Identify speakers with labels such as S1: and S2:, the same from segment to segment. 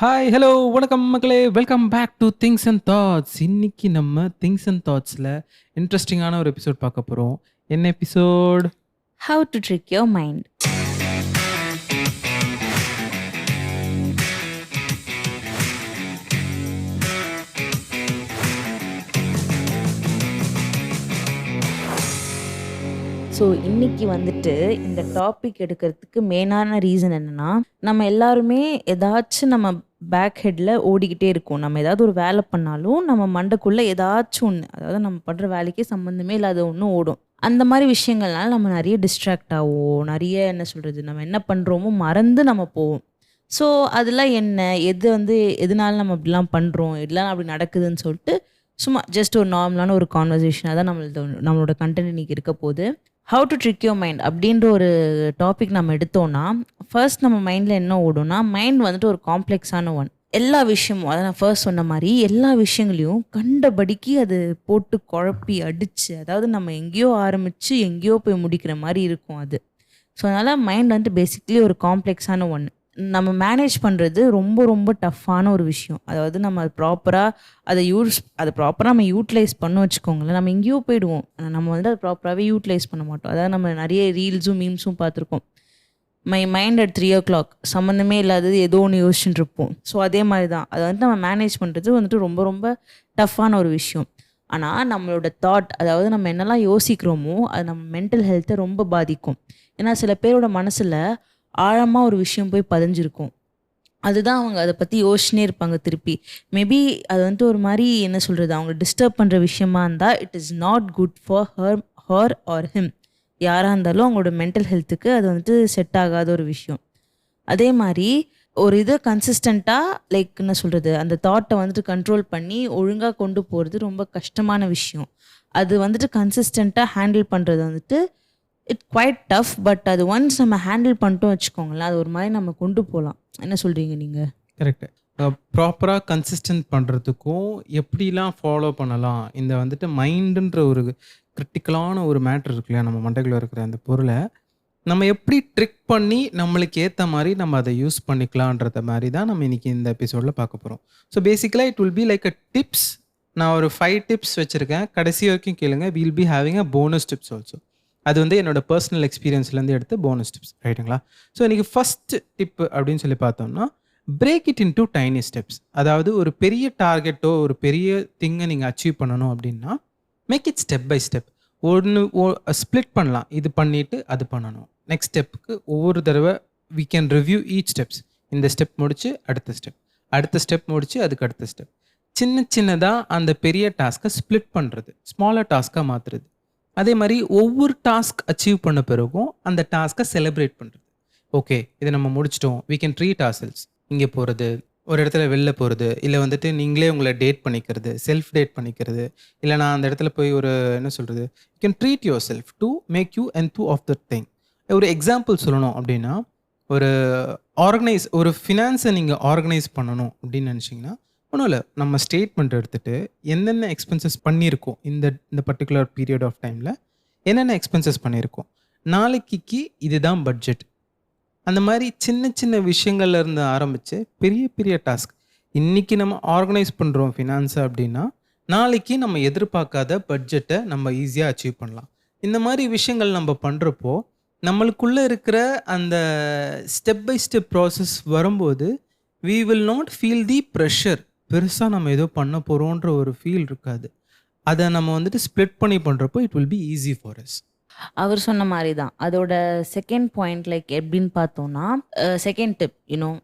S1: Hi, hello, வணக்கம் மக்களே! Welcome back to things and thoughts. இன்னைக்கு நம்ம திங்ஸ் அண்ட் தாட்ஸ்ல இன்ட்ரஸ்டிங்கான ஒரு எபிசோட் பார்க்க போறோம். என்ன episode?
S2: How to trick your mind. So இன்னைக்கு வந்துட்டு இந்த டாபிக் எடுக்கிறதுக்கு மெயினான ரீசன் என்னன்னா, நம்ம எல்லாருமே ஏதாச்சும் நம்ம பேக் ஹெட்ல ஓடிக்கிட்டே இருக்கோம். நம்ம ஏதாவது ஒரு வேலை பண்ணாலும் நம்ம மண்டைக்குள்ள ஏதாச்சும் ஒண்ணு, அதாவது நம்ம பண்ற வேலைக்கே சம்மந்தமே இல்லாத ஒண்ணு ஓடும். அந்த மாரி விஷயங்கள்னால நம்ம நெறைய டிஸ்ட்ராக்ட் ஆவோம். நெறைய என்ன சொல்றது, நம்ம என்ன பண்றோமோ மறந்து நம்ம போவோம். ஸோ அதெல்லாம் என்ன? எது வந்து எதனால நம்ம இப்படிலாம் பண்றோம்? எதெல்லாம் அப்படி நடக்குதுன்னு சொல்லிட்டு, சும்மா ஜஸ்ட் ஒரு நார்மலான ஒரு கான்வர்சேஷனா தான் நம்மளோட கன்டென்ட் இன்னைக்கு இருக்க போது. How to trick your mind அப்படின்ற ஒரு டாபிக் நம்ம எடுத்தோம்னா, ஃபர்ஸ்ட் நம்ம மைண்டில் என்ன ஓடும்னா, மைண்ட் வந்துட்டு ஒரு காம்ப்ளெக்ஸான ஒன். எல்லா விஷயமும், அதை நான் ஃபர்ஸ்ட் சொன்ன மாதிரி எல்லா விஷயங்களையும் கண்டபடிக்கு அது போட்டு குழப்பி அடிச்சு, அதாவது நம்ம எங்கேயோ ஆரம்பிச்சு எங்கேயோ போய் முடிக்கிற மாதிரி இருக்கும் அது. ஸோ அதனால் மைண்ட் வந்துட்டு பேசிக்லி ஒரு காம்ப்ளெக்ஸான ஒன்று. நம்ம மேனேஜ் பண்ணுறது ரொம்ப ரொம்ப டஃப்பான ஒரு விஷயம். அதாவது நம்ம அது ப்ராப்பராக நம்ம யூட்டிலைஸ் பண்ண வச்சுக்கோங்களேன், நம்ம எங்கேயோ போயிடுவோம். நம்ம வந்து அதை ப்ராப்பராகவே யூட்டிலைஸ் பண்ண மாட்டோம். அதாவது நம்ம நிறைய ரீல்ஸும் மீம்ஸும் பார்த்துருக்கோம். மை மைண்ட் அட் 3 o'clock சம்மந்தமே இல்லாதது ஏதோ ஒன்று யோசிச்சுட்டு இருப்போம். ஸோ அதே மாதிரி தான் அதை வந்துட்டு நம்ம மேனேஜ் பண்ணுறது வந்துட்டு ரொம்ப ரொம்ப டஃப்பான ஒரு விஷயம். ஆனால் நம்மளோட தாட், அதாவது நம்ம என்னெல்லாம் யோசிக்கிறோமோ அது நம்ம மென்டல் ஹெல்த்தை ரொம்ப பாதிக்கும். ஏன்னா சில பேரோட மனசில் ஆழமாக ஒரு விஷயம் போய் பதிஞ்சிருக்கும். அதுதான் அவங்க அதை பற்றி யோசிச்சுனே இருப்பாங்க திருப்பி. மேபி அது வந்துட்டு ஒரு மாதிரி என்ன சொல்கிறது, அவங்க டிஸ்டர்ப் பண்ணுற விஷயமா இருந்தால் it is not good for her R him. யாராக இருந்தாலும் அவங்களோட மென்டல் ஹெல்த்துக்கு அது வந்துட்டு செட் ஆகாத ஒரு விஷயம். அதே மாதிரி ஒரு இதை கன்சிஸ்டண்ட்டாக லைக் என்ன சொல்கிறது, அந்த தாட்டை வந்துட்டு கண்ட்ரோல் பண்ணி ஒழுங்காக கொண்டு போகிறது ரொம்ப கஷ்டமான விஷயம். அது வந்துட்டு கன்சிஸ்டண்ட்டாக ஹேண்டில் பண்ணுறது வந்துட்டு இட் குவைட் டஃப். பட் அது ஒன்ஸ் நம்ம ஹேண்டில் பண்ணிட்டோம் வச்சுக்கோங்களேன், அது ஒரு மாதிரி நம்ம கொண்டு போகலாம். என்ன சொல்கிறீங்க நீங்கள்?
S1: கரெக்ட். ப்ராப்பராக கன்சிஸ்டன்ட் பண்ணுறதுக்கும் எப்படிலாம் ஃபாலோ பண்ணலாம், இந்த வந்துட்டு மைண்டுன்ற ஒரு கிரிட்டிக்கலான ஒரு மேட்ரு இருக்கு இல்லையா, நம்ம மண்டைக்குள்ள இருக்கிற அந்த பொருளை நம்ம எப்படி ட்ரிக் பண்ணி நம்மளுக்கு ஏற்ற மாதிரி நம்ம அதை யூஸ் பண்ணிக்கலான்றத மாதிரி தான் நம்ம இன்னைக்கு இந்த எபிசோடில் பார்க்க போகிறோம். ஸோ பேசிக்கலாக it will be like a tips. நான் ஒரு 5 டிப்ஸ் வச்சுருக்கேன், கடைசி வரைக்கும் கேளுங்க. Will be having a bonus tips also. அது வந்து என்னோட பர்சனல் எக்ஸ்பீரியன்ஸ்லேருந்து எடுத்து போனஸ் டிப்ஸ், ரைட்டுங்களா? ஸோ இன்றைக்கி ஃபஸ்ட் டிப்பு அப்படின்னு சொல்லி பார்த்தோம்னா, break it into tiny steps. அதாவது ஒரு பெரிய டார்கெட்டோ ஒரு பெரிய திங்கை நீங்கள் அச்சீவ் பண்ணணும் அப்படின்னா, make it step by step. ஒன்று ஸ்ப்ளிட் பண்ணலாம். இது பண்ணிவிட்டு அது பண்ணணும். நெக்ஸ்ட் ஸ்டெப்புக்கு ஒவ்வொரு தடவை we can review each steps. இந்த ஸ்டெப் முடிச்சு அடுத்த ஸ்டெப், அடுத்த ஸ்டெப் முடிச்சு அதுக்கு அடுத்த ஸ்டெப். சின்ன சின்னதாக அந்த பெரிய டாஸ்க்கை ஸ்ப்ளிட் பண்ணுறது, ஸ்மாலர் டாஸ்க்காக மாற்றுறது. அதே மாதிரி ஒவ்வொரு டாஸ்க் அச்சீவ் பண்ண பிறகும் அந்த டாஸ்க்கை செலிப்ரேட் பண்ணுறது. ஓகே, இதை நம்ம முடிச்சிட்டோம், we can treat ourselves. இங்கே போகிறது, ஒரு இடத்துல வெளில போகிறது, இல்லை வந்துட்டு நீங்களே உங்களை டேட் பண்ணிக்கிறது, செல்ஃப் டேட் பண்ணிக்கிறது, இல்லை நான் அந்த இடத்துல போய் ஒரு என்ன சொல்கிறது, you can treat yourself to make you enthu of the thing. ஒரு எக்ஸாம்பிள் சொல்லணும் அப்படின்னா, ஒரு ஃபினான்ஸை நீங்கள் ஆர்கனைஸ் பண்ணணும் அப்படின்னு நினச்சிங்கன்னா, ஒன்றும் இல்லை, நம்ம ஸ்டேட்மெண்ட் எடுத்துகிட்டு என்னென்ன எக்ஸ்பென்சஸ் பண்ணியிருக்கோம் இந்த இந்த பர்டிகுலர் பீரியட் ஆஃப் டைமில் என்னென்ன எக்ஸ்பென்சஸ் பண்ணியிருக்கோம், நாளைக்கு இதுதான் பட்ஜெட். அந்த மாதிரி சின்ன சின்ன விஷயங்கள்ல இருந்து ஆரம்பித்து பெரிய பெரிய டாஸ்க். இன்றைக்கி நம்ம ஆர்கனைஸ் பண்ணுறோம் ஃபினான்ஸை அப்படின்னா, நாளைக்கு நம்ம எதிர்பார்க்காத பட்ஜெட்டை நம்ம ஈஸியாக அச்சீவ் பண்ணலாம். இந்த மாதிரி விஷயங்கள் நம்ம பண்ணுறப்போ நம்மளுக்குள்ளே இருக்கிற அந்த ஸ்டெப் பை ஸ்டெப் ப்ராசஸ் வரும்போது we will not feel the pressure. பெருசாக நம்ம ஏதோ பண்ண போகிறோன்ற ஒரு ஃபீல் இருக்காது. அதை நம்ம வந்துட்டு ஸ்ப்ளிட் பண்ணி பண்ணுறப்போ it will be easy for us.
S2: அவர் சொன்ன மாதிரி தான். அதோட செகண்ட் பாயிண்ட் லைக் எப்படின்னு பார்த்தோம்னா, செகண்ட் டிப்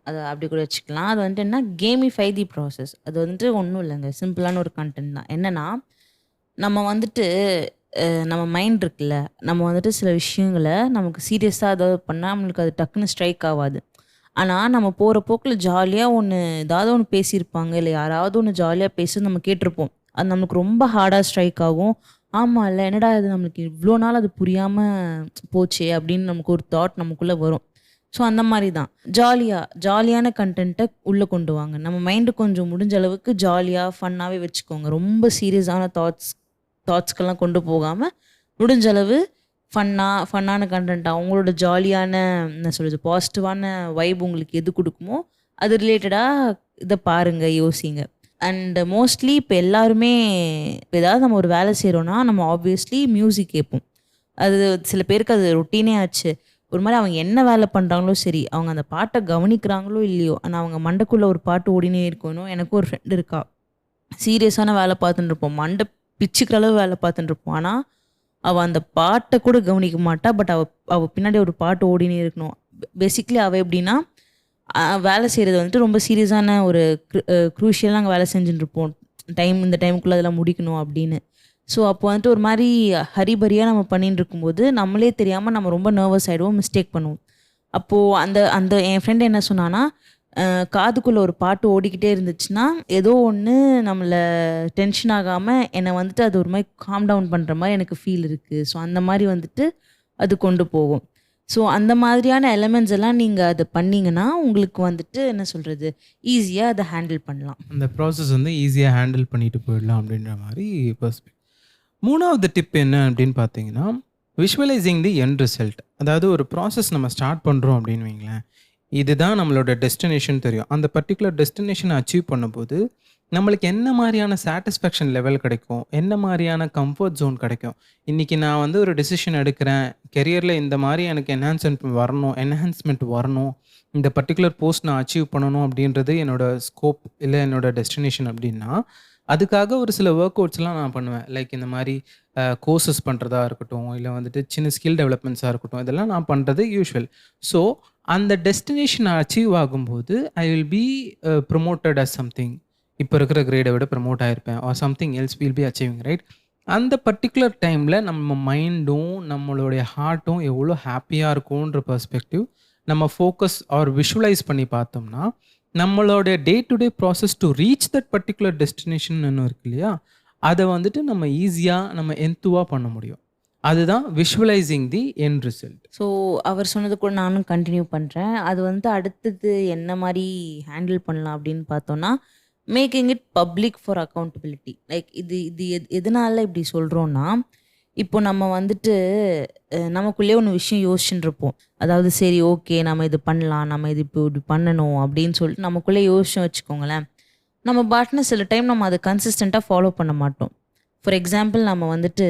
S2: அதை அப்படி கூட வச்சுக்கலாம். அது வந்துட்டு என்ன, கேமிஃபை தி ப்ராசஸ். அது வந்துட்டு ஒன்றும் இல்லைங்க, சிம்பிளான ஒரு கண்டென்ட் தான். என்னன்னா, நம்ம வந்துட்டு நம்ம மைண்ட் இருக்குல்ல, நம்ம வந்துட்டு சில விஷயங்களை நமக்கு சீரியஸாக ஏதாவது பண்ணால் நம்மளுக்கு அது டக்குன்னு ஸ்ட்ரைக் ஆகாது. ஆனால் நம்ம போகிற போக்கில் ஜாலியாக ஏதாவது ஒன்று பேசியிருப்பாங்க, இல்லை யாராவது ஒன்று ஜாலியாக பேசி நம்ம கேட்டிருப்போம். அது நம்மளுக்கு ரொம்ப ஹார்டாக ஸ்ட்ரைக் ஆகும். ஆமாம் இல்லை, என்னடா இது நம்மளுக்கு இவ்வளோ நாள் அது புரியாமல் போச்சே அப்படின்னு நமக்கு ஒரு தாட் நமக்குள்ளே வரும். ஸோ அந்த மாதிரி தான் ஜாலியான கண்டென்ட்டை உள்ளே கொண்டு வாங்க. நம்ம மைண்டு கொஞ்சம் முடிஞ்ச அளவுக்கு ஜாலியாக ஃபன்னாகவே வச்சுக்கோங்க. ரொம்ப சீரியஸான தாட்ஸ்க்கெல்லாம் கொண்டு போகாமல் முடிஞ்ச அளவு ஃபன்னான கண்டென்ட், அவங்களோட ஜாலியான என்ன சொல்கிறது, பாசிட்டிவான வைப் உங்களுக்கு எது கொடுக்குமோ அது ரிலேட்டடாக இதை பாருங்க, யோசிங்க. அண்ட் மோஸ்ட்லி இப்போ எல்லாருமே இப்போ ஏதாவது நம்ம ஒரு வேலை செய்கிறோன்னா நம்ம ஆப்வியஸ்லி மியூசிக் கேட்போம். அது சில பேருக்கு அது ரொட்டீனே ஆச்சு. ஒரு மாதிரி அவங்க என்ன வேலை பண்ணுறாங்களோ சரி, அவங்க அந்த பாட்டை கவனிக்கிறாங்களோ இல்லையோ, ஆனால் அவங்க மண்டைக்குள்ளே ஒரு பாட்டு ஓடினே இருக்கணும். எனக்கும் ஒரு ஃப்ரெண்ட் இருக்கா, சீரியஸான வேலை பார்த்துட்டு இருப்போம், மண்டை பிச்சுக்கிற அளவு வேலை பார்த்துட்டு இருப்போம். ஆனால் அவள் அந்த பாட்டை கூட கவனிக்க மாட்டா. பட் அவள் பின்னாடி ஒரு பாட்டு ஓடினே இருக்கணும். பேசிக்லி அவள் எப்படின்னா, வேலை செய்கிறது வந்துட்டு ரொம்ப சீரியஸான ஒரு க்ரூஷியலாக நாங்கள் வேலை செஞ்சுட்டு இருப்போம். இந்த டைமுக்குள்ளே அதெல்லாம் முடிக்கணும் அப்படின்னு. ஸோ அப்போ வந்துட்டு ஒரு மாதிரி ஹரிபரியாக நம்ம பண்ணிட்டு இருக்கும்போது நம்மளே தெரியாமல் நம்ம ரொம்ப நர்வஸ் ஆகிடுவோம், மிஸ்டேக் பண்ணுவோம். அப்போது அந்த அந்த என் ஃப்ரெண்டு என்ன சொன்னான்னா, காதுக்குள்ளே ஒரு பாட்டு ஓடிக்கிட்டே இருந்துச்சுன்னா ஏதோ ஒன்று நம்மளை டென்ஷன் ஆகாமல் என்னை வந்துட்டு அது ஒரு மாதிரி காம் டவுன் பண்ணுற மாதிரி எனக்கு ஃபீல் இருக்குது. ஸோ அந்த மாதிரி வந்துட்டு அது கொண்டு போகும். ஸோ அந்த மாதிரியான எலமெண்ட்ஸ் எல்லாம் நீங்கள் அதை பண்ணீங்கன்னா உங்களுக்கு வந்துட்டு என்ன சொல்கிறது, ஈஸியாக அதை ஹேண்டில் பண்ணலாம்.
S1: அந்த ப்ராசஸ் வந்து ஈஸியாக ஹேண்டில் பண்ணிட்டு போயிடலாம் அப்படின்ற மாதிரி பெர்ஸ்பெக்ட். 3வது டிப் என்ன அப்படின்னு பார்த்தீங்கன்னா, விஷுவலைசிங் தி எண்ட் ரிசல்ட். அதாவது ஒரு ப்ராசஸ் நம்ம ஸ்டார்ட் பண்ணுறோம் அப்படின்னு வைங்களேன், இதுதான் நம்மளோட டெஸ்டினேஷன் தெரியும். அந்த பர்டிகுலர் டெஸ்டினேஷனை அச்சீவ் பண்ணும்போது நம்மளுக்கு என்ன மாதிரியான சாட்டிஸ்ஃபேக்ஷன் லெவல் கிடைக்கும், என்ன மாதிரியான கம்ஃபர்ட் ஜோன் கிடைக்கும். இன்றைக்கி நான் வந்து ஒரு டெசிஷன் எடுக்கிறேன், கெரியரில் இந்த மாதிரி எனக்கு என்ஹான்ஸ்மெண்ட் வரணும், இந்த பர்டிகுலர் போஸ்ட் நான் அச்சீவ் பண்ணணும் அப்படின்றது என்னோடய ஸ்கோப் இல்லை என்னோடய டெஸ்டினேஷன் அப்படின்னா, அதுக்காக ஒரு சில ஒர்க் அவுட்ஸ்லாம் நான் பண்ணுவேன். லைக் இந்த மாதிரி கோர்சஸ் பண்ணுறதா இருக்கட்டும், இல்லை வந்துட்டு சின்ன ஸ்கில் டெவலப்மெண்ட்ஸாக இருக்கட்டும், இதெல்லாம் நான் பண்ணுறது யூஷுவல். ஸோ அந்த டெஸ்டினேஷன் அச்சீவ் ஆகும்போது I will be promoted as something. இப்போ இருக்கிற கிரேடை விட ப்ரமோட் ஆகிருப்பேன், or something else will be achieving, right? அந்த பர்டிகுலர் டைமில் நம்ம மைண்டும் நம்மளுடைய ஹார்ட்டும் எவ்வளோ ஹாப்பியாக இருக்கும்ன்ற பெர்ஸ்பெக்டிவ் நம்ம ஃபோக்கஸ் ஆர் விஷுவலைஸ் பண்ணி பார்த்தோம்னா, நம்மளோட day to day process to reach that particular destination இருக்கு இல்லையா, அதை வந்துட்டு நம்ம ஈஸியாக நம்ம எந்துவாக பண்ண முடியும். அதுதான் visualising the end result.
S2: So அவர் சொன்னது கூட நானும் கண்டினியூ பண்ணுறேன். அது வந்து அடுத்தது என்ன மாதிரி ஹேண்டில் பண்ணலாம் அப்படின்னு பார்த்தோன்னா, making it public for accountability. Like இது எதனால இப்படி சொல்கிறோன்னா, இப்போ நம்ம வந்துட்டு நமக்குள்ளே ஒன்று விஷயம் யோசிச்சுட்டு இருப்போம். அதாவது சரி ஓகே நம்ம இது பண்ணலாம், நம்ம இது இப்போ இப்படி பண்ணணும் அப்படின்னு சொல்லிட்டு நமக்குள்ளே யோசிச்சு வச்சுக்கோங்களேன். நம்ம பாட்னு சில டைம் நம்ம அதை கன்சிஸ்டண்ட்டாக ஃபாலோ பண்ண மாட்டோம். ஃபார் எக்ஸாம்பிள் நம்ம வந்துட்டு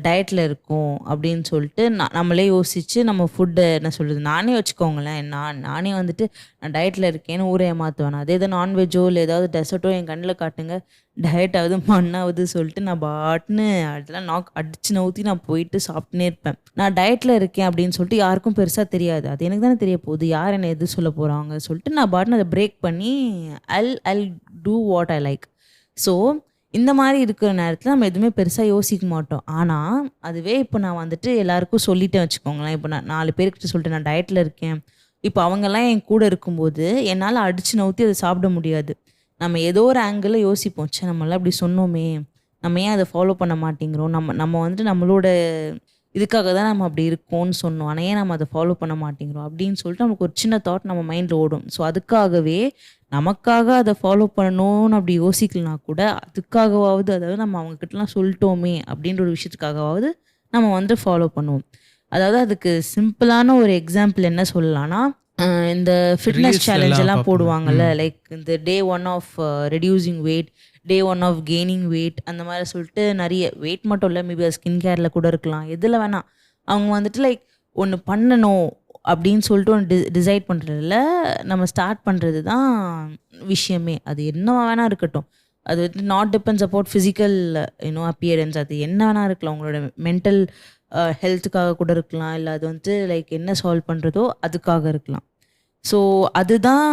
S2: டயட்டில் இருக்கோம் அப்படின்னு சொல்லிட்டு நம்மளே யோசித்து நம்ம ஃபுட்டை என்ன சொல்கிறது, நானே வச்சுக்கோங்களேன், நானே வந்துட்டு நான் டயட்டில் இருக்கேன்னு ஊரை ஏமாற்றுவேன். அதே தான் நான்வெஜ்ஜோ இல்லை ஏதாவது டெசர்ட்டோ என் கண்ணில் காட்டுங்க, டயட் ஆகுது மண்ணாகுது சொல்லிட்டு நான் பாட்னு அதெல்லாம் அடிச்சு நவுத்தி நான் போயிட்டு சாப்பிட்டுனே இருப்பேன். நான் டயட்டில் இருக்கேன் அப்படின்னு சொல்லிட்டு யாருக்கும் பெருசாக தெரியாது, அது எனக்கு தானே தெரிய போகுது, யார் என்னை எது சொல்ல போகிறாங்க சொல்லிட்டு நான் பாட்னு அதை பிரேக் பண்ணி I'll do what I like. So இந்த மாதிரி இருக்கிற நேரத்தில் நம்ம எதுவுமே பெருசாக யோசிக்க மாட்டோம். ஆனால் அதுவே இப்போ நான் வந்துட்டு எல்லாருக்கும் சொல்லிட்டேன் வச்சுக்கோங்களேன், இப்போ நான் 4 பேர்கிட்ட சொல்லிட்டு நான் டயட்டில் இருக்கேன், இப்போ அவங்கெல்லாம் என் கூட இருக்கும்போது என்னால் அடித்து நவுத்தி அதை சாப்பிட முடியாது. நம்ம ஏதோ ஒரு ஆங்கிளில் யோசிப்போம், சே நம்மளாம் அப்படி சொன்னோமே, நம்ம ஏன் அதை ஃபாலோ பண்ண மாட்டேங்கிறோம், நம்ம வந்துட்டு நம்மளோட இதுக்காக தான் நம்ம அப்படி இருக்கோம்னு சொன்னோம், ஆனால் ஏன் நம்ம அதை ஃபாலோ பண்ண மாட்டேங்கிறோம் அப்படின்னு சொல்லிட்டு நமக்கு ஒரு சின்ன தாட் நம்ம மைண்டில் ஓடும். ஸோ அதுக்காகவே நமக்காக அதை ஃபாலோ பண்ணணும்னு அப்படி யோசிக்கலனா கூட அதுக்காகவாவது, அதாவது நம்ம அவங்கக்கிட்டலாம் சொல்லிட்டோமே அப்படின்ற ஒரு விஷயத்துக்காகவாவது நம்ம வந்து ஃபாலோ பண்ணுவோம். அதாவது அதுக்கு சிம்பிளான ஒரு எக்ஸாம்பிள் என்ன சொல்லலாம்னா, இந்த ஃபிட்னஸ் சேலஞ்ச் எல்லாம் போடுவாங்கல்ல, லைக் இந்த day 1 of reducing weight, day 1 of gaining weight, அந்த மாதிரி சொல்லிட்டு நிறைய வெயிட் மட்டும் இல்லை, மேபி அது ஸ்கின் கேரில் கூட இருக்கலாம், எதில் வேணால் அவங்க வந்துட்டு லைக் ஒன்று பண்ணணும் அப்படின்னு சொல்லிட்டு ஒன்று டிசைட் பண்ணுறதுல நம்ம ஸ்டார்ட் பண்ணுறது தான் விஷயமே. அது என்ன வேணால் இருக்கட்டும், அது வந்து not depends about physical appearance, அது என்ன வேணால் இருக்கலாம், உங்களோட மென்டல் ஹெல்த்துக்காக கூட இருக்கலாம், இல்லை அது வந்துட்டு லைக் என்ன சால்வ் பண்ணுறதோ அதுக்காக இருக்கலாம். ஸோ அதுதான்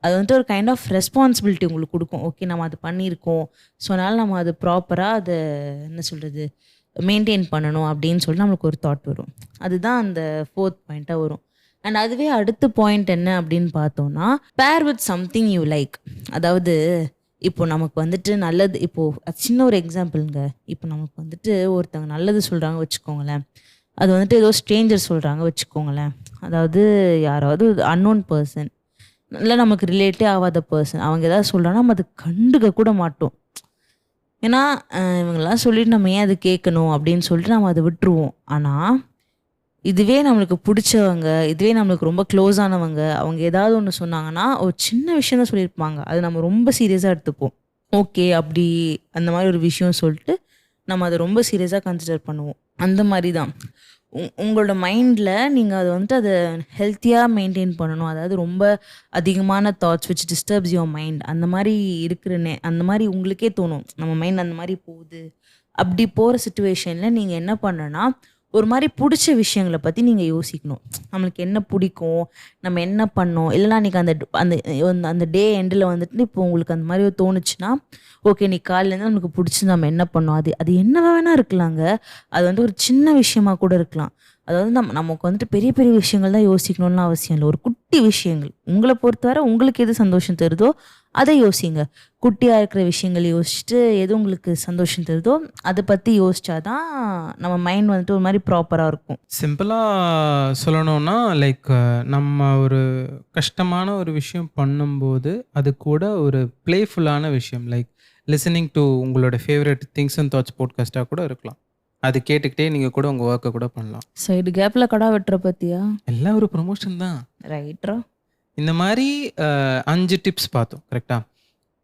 S2: அது வந்துட்டு ஒரு கைண்ட் ஆஃப் ரெஸ்பான்சிபிலிட்டி உங்களுக்கு கொடுக்கும். ஓகே நம்ம அது பண்ணியிருக்கோம், ஸோ அதனால் நம்ம அது ப்ராப்பராக அதை என்ன சொல்கிறது மெயின்டைன் பண்ணணும் அப்படின்னு சொல்லிட்டு நம்மளுக்கு ஒரு தாட் வரும். அதுதான் அந்த 4th பாயிண்ட்டாக வரும். அண்ட் அதுவே அடுத்த பாயிண்ட் என்ன அப்படின்னு பார்த்தோன்னா, bear with something you like. அதாவது இப்போ நமக்கு வந்துட்டு நல்லது, இப்போது சின்ன ஒரு எக்ஸாம்பிளுங்க, இப்போ நமக்கு வந்துட்டு ஒருத்தவங்க நல்லது சொல்கிறாங்க வச்சுக்கோங்களேன், அது வந்துட்டு ஏதோ ஸ்ட்ரேஞ்சர் சொல்கிறாங்க வச்சுக்கோங்களேன், அதாவது யாராவது அன்னோன் பர்சன் இல்லை நமக்கு ரிலேட்டே ஆகாத பர்சன் அவங்க ஏதாவது சொல்கிறாங்கன்னா நம்ம அது கண்டுக்க கூட மாட்டோம். ஏன்னா இவங்கெல்லாம் சொல்லிட்டு நம்ம ஏன் அது கேட்கணும் அப்படின்னு சொல்லிட்டு நம்ம அதை விட்டுருவோம். ஆனால் இதுவே நம்மளுக்கு பிடிச்சவங்க, இதுவே நம்மளுக்கு ரொம்ப க்ளோஸ் ஆனவங்க, அவங்க ஏதாவது ஒண்ணு சொன்னாங்கன்னா, ஒரு சின்ன விஷயம் தான் சொல்லியிருப்பாங்க. அது நம்ம ரொம்ப சீரியஸா எடுத்துப்போம். ஓகே, அப்படி அந்த மாரி ஒரு விஷயம் சொல்லிட்டு, நம்ம அத ரொம்ப சீரியஸா கன்சிடர் பண்ணுவோம். அந்த மாரி தான். உங்களோட மைண்ட்ல நீங்க அத வந்துட்டு அத ஹெல்த்தியா மெயின்டெயின் பண்ணணும். அதாவது ரொம்ப அதிகமான thoughts which disturbs your mind. அந்த மாரி அந்த மாரி உங்களுக்கே தோணும். நம்ம மைண்ட் அந்த மாரி போகுது. அப்படி போற சிச்சுவேஷன்ல நீங்க என்ன பண்ணணும்னா, ஒரு மாரி புடிச்ச விஷயங்கள பத்தி நீங்க யோசிக்கணும். நம்மளுக்கு என்ன புடிக்கும்? நம்ம என்ன பண்ணோம்? இல்லன்னா அன்னைக்கு அந்த அந்த டே எண்டுல வந்துட்டு இப்போ உங்களுக்கு அந்த மாரி தோணுச்சுன்னா, ஓகே இன்னைக்கு காலையிலேருந்து நமக்கு புடிச்சது நம்ம என்ன பண்ணோம்? அது அது என்னவா வேணா இருக்கலாங்க. அது வந்து ஒரு சின்ன விஷயமா கூட இருக்கலாம். அதாவது நமக்கு வந்துட்டு பெரிய பெரிய விஷயங்கள் தான் யோசிக்கணும்னு அவசியம் இல்ல. ஒரு குட்டி விஷயங்கள். உங்கள பொறுத்தவரை உங்களுக்கு எது சந்தோஷம் தருதோ, அத யோசிங்க. குட்டியா இருக்கிற விஷயங்கள் யோசிச்சுட்டு, எது உங்களுக்கு சந்தோஷம் தருதோ, அத பத்தி யோசிச்சா தான் நம்ம மைண்ட் வந்துட்டு ஒரு மாரி ப்ராப்பரா இருக்கும்.
S1: சிம்பிளா சொல்லணும்னா, லைக் நம்ம ஒரு கஷ்டமான ஒரு விஷயம் பண்ணும்போது, அது கூட ஒரு பிளேஃபுல்லான விஷயம். லைக் லிசனிங் டூ உங்களோட ஃபேவரைட் திங்ஸ் அண்ட் தாட்ஸ் பாட்காஸ்ட்டா கூட இருக்கலாம். அது கேட்டுக்கிட்டே நீங்க கூட உங்க வொர்க்க கூட பண்ணலாம்.
S2: சைடு கேப்ல கடா வெட்டுற பத்தியா?
S1: எல்லாம் ஒரு ப்ரமோஷன் தான்.
S2: ரைட்ரா.
S1: இந்த மாரி 5 டிப்ஸ் பார்த்தோம். கரெக்ட்டா?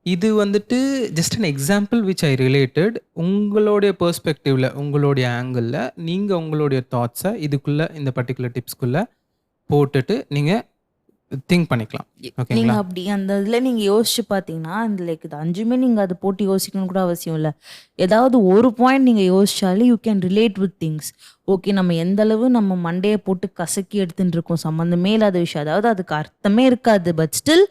S1: இது வந்துட்டு just an example which I related. உங்களுடைய பெர்ஸ்பெக்டிவ்ல, உங்களுடைய ஆங்கிள்ல நீங்க உங்களுடைய தாட்ஸ இதுக்குள்ள இந்த பர்ட்டிகுலர் டிப்ஸ்க்குள்ள போட்டுட்டு நீங்க திங்க் பண்ணிக்கலாம்.
S2: நீங்க
S1: ஓகேங்களா?
S2: அப்படி அந்த இதுல நீங்க யோசிச்சு பார்த்தீங்கன்னா, இந்த லைக் இது 5மே நீங்க அத போட்டு யோசிக்கணும்னு கூட அவசியம் இல்ல. ஏதாவது ஒரு பாயிண்ட் நீங்க யோசிச்சாலே you can relate with things. Okay நம்ம எந்த அளவு நம்ம மண்டைய போட்டு கசக்கி எடுத்துட்டு இருக்கோம். சம்மந்தமே இல்லாத விஷயம். அதாவது அதுக்கு அர்த்தமே இருக்காது. But still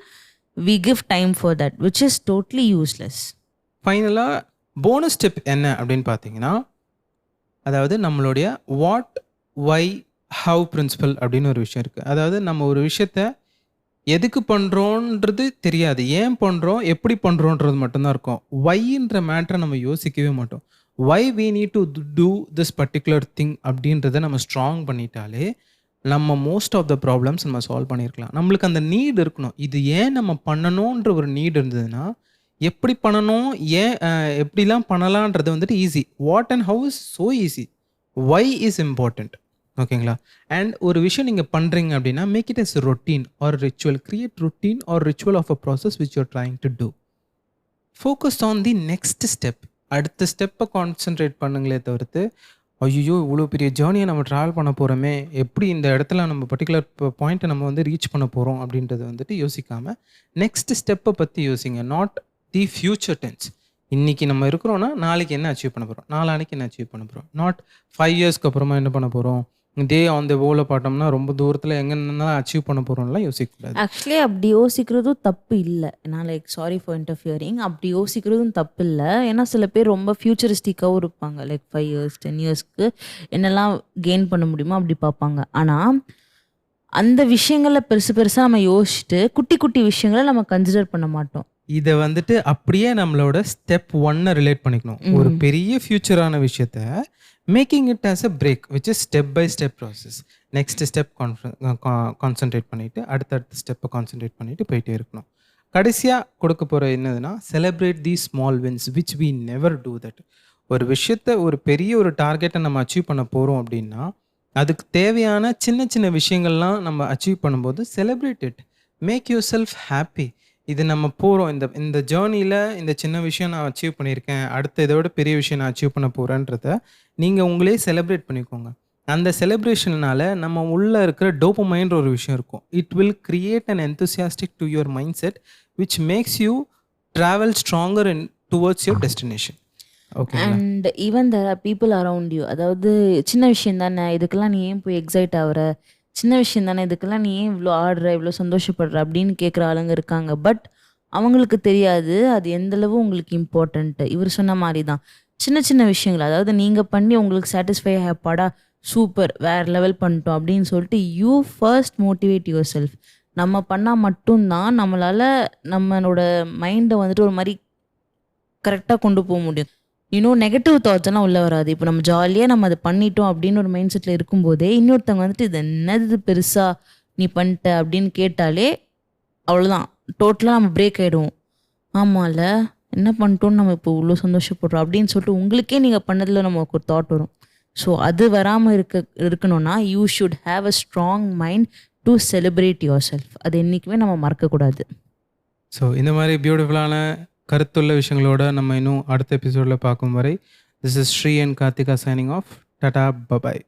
S2: we give time for that which is totally useless.
S1: ஃபைனலா போனஸ் டிப் என்ன அப்படின்னு பார்த்தீங்கன்னா, அதாவது நம்மளுடைய வாட், வை, ஹவ் பிரின்சிபல் அப்படின்னு ஒரு விஷயம் இருக்கு. அதாவது நம்ம ஒரு விஷயத்த எதுக்கு பண்றோன்றது தெரியாது. ஏன் பண்றோம்? எப்படி பண்றோன்றது மட்டும் தான் இருக்கும். வைன்ற மேட்டர நம்ம யோசிக்கவே மாட்டோம். Why we need to do this particular thing அப்படின்றத நம்ம ஸ்ட்ராங் பண்ணிட்டாலே, நம்ம மோஸ்ட் ஆஃப் த ப்ராப்ளம்ஸ் நம்ம சால்வ் பண்ணியிருக்கலாம். நம்மளுக்கு அந்த நீட் இருக்கணும். இது ஏன் நம்ம பண்ணணுன்ற ஒரு நீட் இருந்ததுன்னா, எப்படி பண்ணணும்? ஏன் எப்படிலாம் பண்ணலான்றது வந்துட்டு easy. What and how is so easy. Why is important. ஓகேங்களா? அண்ட் ஒரு விஷயம் நீங்க பண்றீங்க அப்படின்னா, make it as routine or ritual. Create routine or ritual of a process which you are trying to do. Focus on the next step. அடுத்த ஸ்டெப்பை concentrate பண்ணுங்களே தவிர்த்து, ஐய்யயோ! இவ்வளோ பெரிய ஜேர்னிய நம்ம ட்ராவல் பண்ண போறோமே! எப்படி இந்த இடத்துல நம்ம பர்ட்டிகுலர் பாயிண்ட்ட நம்ம வந்து ரீச் பண்ண போறோம் அப்படின்றத வந்துட்டு யோசிக்காம, நெக்ஸ்ட் ஸ்டெப்ப பத்தி யோசிங்க. Not the future tense. இன்னைக்கு நம்ம இருக்கிறோம்னா, நாளைக்கு என்ன அச்சீவ் பண்ண போறோம்? நாளான்னைக்கு என்ன அச்சீவ் பண்ண போறோம்? நாட் 5 இயர்ஸ்க்கு அப்புறமா என்ன பண்ண போறோம்? இதே ஆன் த கோல பார்த்தோம்னா, ரொம்ப தூரத்தில எங்கென்னலாம் அச்சீவ் பண்ண போறோம்லாம் யோசிக்கக்கூடாது.
S2: ஆக்சுவலி அப்படி யோசிக்கிறதும் தப்பு இல்ல. நான் லைக் சாரி ஃபார் இன்டர்ஃபியரிங். அப்படி யோசிக்கிறதும் தப்பு இல்ல. ஏன்னா சில பேர் ரொம்ப ஃபியூச்சரிஸ்டிக்காவும் இருப்பாங்க. லைக் 5 இயர்ஸ், 10 இயர்ஸ்க்கு என்னெல்லாம் கெயின் பண்ண முடியுமோ அப்படி பார்ப்பாங்க. ஆனா, அந்த விஷயங்கள பெருசு பெருசா நம்ம யோசிச்சுட்டு, குட்டி குட்டி விஷயங்கள நம்ம கன்சிடர் பண்ண மாட்டோம்.
S1: இத வந்துட்டு அப்படியே நம்மளோட ஸ்டெப் 1 ரிலேட் பண்ணிக்கணும். ஒரு பெரிய ஃபியூச்சரான விஷயத்த making it as a break which is step by step process. Next step concentrate பண்ணிட்டு, அடுத்தடுத்த ஸ்டெப்பை கான்சன்ட்ரேட் பண்ணிட்டு போயிட்டே இருக்கணும். கடைசியா கொடுக்க போற என்னதுன்னா, celebrate the small wins which we never do that. ஒரு விஷயத்த ஒரு பெரிய ஒரு டார்கெட்டை நம்ம அச்சீவ் பண்ண போறோம் அப்படின்னா, அதுக்கு தேவையான சின்ன சின்ன விஷயங்கள்லாம் நம்ம அச்சீவ் பண்ணும்போது celebrate it. Make yourself happy. இது நம்ம போறோம். இந்த இந்த ஜேர்னில இந்த சின்ன விஷயம் நான் அச்சீவ் பண்ணியிருக்கேன். அடுத்து இத விட பெரிய விஷயம் நான் அச்சீவ் பண்ண போறேன்றத, நீங்க உங்களே செலிப்ரேட் பண்ணிக்கோங்க. அந்த செலிப்ரேஷன்னால நம்ம உள்ள இருக்கிற டோபமைன்ற ஒரு விஷயம் இருக்கும். It will create an enthusiastic to your mindset which makes you travel stronger in towards your destination. ஓகேங்களா?
S2: And even there are people around you. அதாவது சின்ன விஷயம் தானே, இதுக்கெல்லாம் நீ ஏன் போய் எக்ஸைட் ஆகுற? சின்ன விஷயம் தானே, இதுக்கெல்லாம் நீ ஏன் இவ்வளோ ஆடுற, இவ்வளோ சந்தோஷப்படுற அப்படின்னு கேட்குற ஆளுங்க இருக்காங்க. பட் அவங்களுக்கு தெரியாது அது எந்த அளவு உங்களுக்கு இம்பார்ட்டன்ட்டு. இவர் சொன்ன மாதிரி தான். சின்ன சின்ன விஷயங்கள் அதாவது நீங்க பண்ணி உங்களுக்கு சாட்டிஸ்ஃபை ஆப்பாடா சூப்பர் வேற லெவல் பண்ணிட்டோம் அப்படின்னு சொல்லிட்டு you first motivate your self. நம்ம பண்ணால் மட்டும்தான் நம்மளால நம்மளோட மைண்டை வந்துட்டு ஒரு மாதிரி கரெக்டாக கொண்டு போக முடியும். இன்னும் நெகட்டிவ் தாட்ஸ் எல்லாம் உள்ள வராது. இப்போ நம்ம ஜாலியாக நம்ம அதை பண்ணிட்டோம் அப்படின்னு ஒரு மைண்ட் செட்டில் இருக்கும்போதே இன்னொருத்தவங்க வந்துட்டு இது என்னது பெருசா நீ பண்ணிட்ட அப்படின்னு கேட்டாலே அவ்வளோதான், டோட்டலாக நம்ம பிரேக் ஆகிடுவோம். ஆமாம்ல என்ன பண்ணிட்டோன்னு நம்ம இப்போ இவ்வளோ சந்தோஷப்படுறோம் அப்படின்னு சொல்லிட்டு உங்களுக்கே நீங்கள் பண்ணதில் நமக்கு ஒரு தாட் வரும். ஸோ அது வராமல் இருக்கணும்னா you should have a strong mind to celebrate your self. அது என்றைக்குமே நம்ம மறக்கக்கூடாது.
S1: ஸோ இந்த மாதிரி பியூட்டிஃபுல்லான கருத்துள்ள விஷயங்களோட நம்ம இன்னும் அடுத்த எபிசோடில் பார்க்கும் வரை, this is Sri and Karthika signing off. Tata, bye bye.